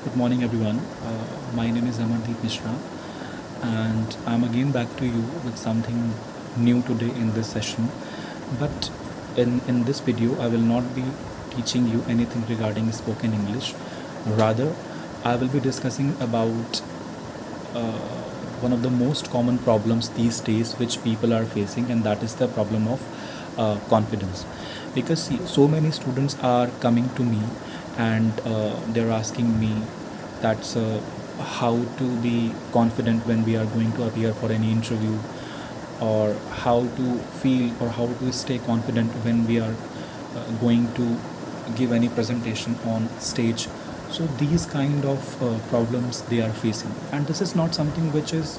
Good morning, everyone. My name is Amardeep Mishra, and I'm again back to you with something new today in this session. But in this video, I will not be teaching you anything regarding spoken English. Rather, I will be discussing about one of the most common problems these days which people are facing, and that is the problem of confidence. Because see, so many students are coming to me and they're asking me that's how to be confident when we are going to appear for any interview, or how to feel or how to stay confident when we are going to give any presentation on stage. So these kind of problems they are facing, and this is not something which is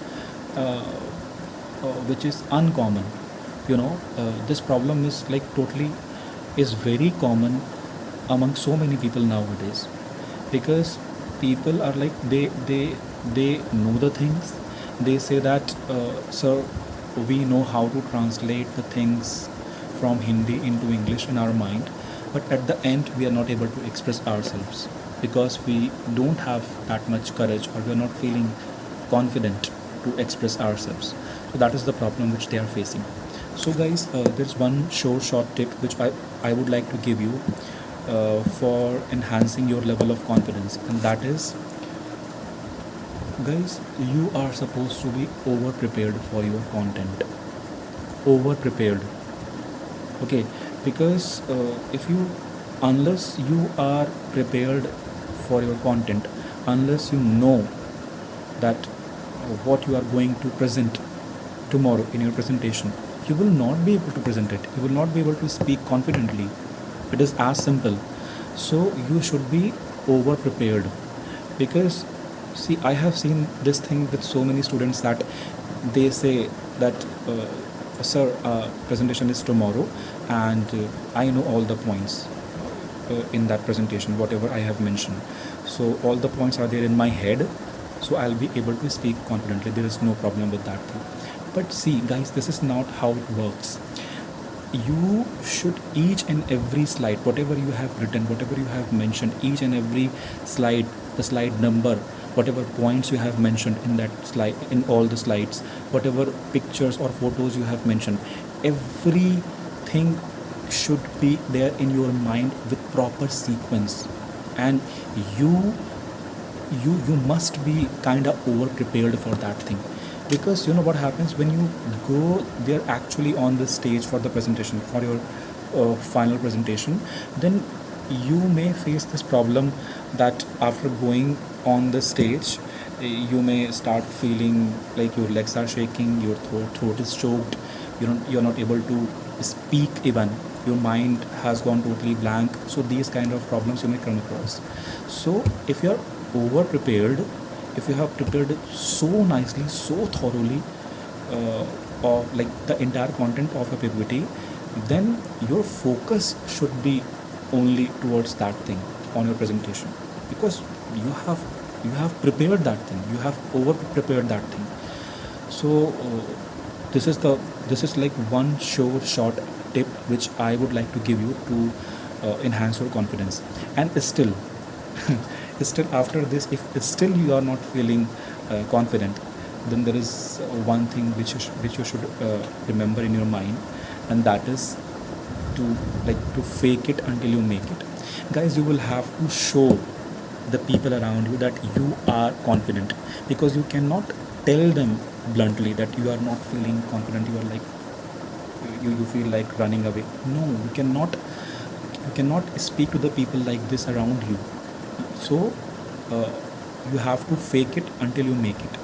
uncommon. This problem is like totally is very common among so many people nowadays, because people are like they know the things. They say that sir, we know how to translate the things from Hindi into English in our mind, but at the end we are not able to express ourselves because we don't have that much courage, or we are not feeling confident to express ourselves. So that is the problem which they are facing. So guys, there's one short tip which I would like to give you for enhancing your level of confidence, and that is, guys, you are supposed to be over prepared for your content. Over prepared, okay? Because if you unless you are prepared for your content, unless you know that what you are going to present tomorrow in your presentation, you will not be able to present it. You will not be able to speak confidently. It is as simple. So you should be over prepared, because see, I have seen this thing with so many students that they say that sir, presentation is tomorrow, and I know all the points in that presentation, whatever I have mentioned. So all the points are there in my head, so I'll be able to speak confidently. There is no problem with that thing. But see, guys, this is not how it works. You should each and every slide, whatever you have written, whatever you have mentioned, each and every slide, the slide number, whatever points you have mentioned in that slide, in all the slides, whatever pictures or photos you have mentioned, everything should be there in your mind with proper sequence. And you you must be kind of over prepared for that thing, because you know what happens when you go there actually on the stage for the presentation, for your final presentation. Then you may face this problem that after going on the stage, you may start feeling like your legs are shaking, your throat is choked, you're not able to speak even, your mind has gone totally blank. So these kind of problems you may come across. So if you're over prepared, if you have prepared it so nicely, so thoroughly, or like the entire content of a PPT, then your focus should be only towards that thing on your presentation, because you have you have prepared that thing, you have over prepared that thing. So this is like one short tip which I would like to give you to enhance your confidence. And still still after this, if still you are not feeling confident, then there is one thing which you should remember in your mind, and that is to to fake it until you make it. Guys, you will have to show the people around you that you are confident, because you cannot tell them bluntly that you are not feeling confident, you are like you feel like running away. No, you cannot speak to the people like this around you. So uh, you have to fake it until you make it,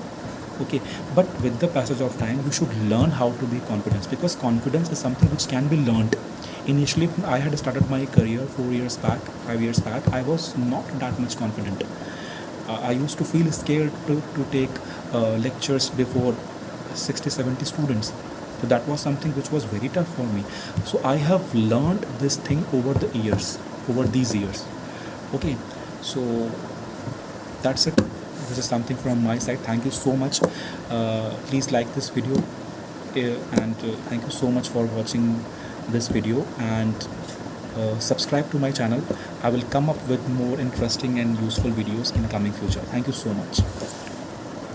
okay? But with the passage of time, you should learn how to be confident, because confidence is something which can be learned. Initially, when I had started my career 4 years back, 5 years back, I was not that much confident. I used to feel scared to take lectures before 60 70 students. So that was something which was very tough for me. So I have learned this thing over the years, over these years, okay? So that's it. This is something from my side. Thank you so much. Please like this video, and thank you so much for watching this video. And subscribe to my channel. I will come up with more interesting and useful videos in coming future. Thank you so much.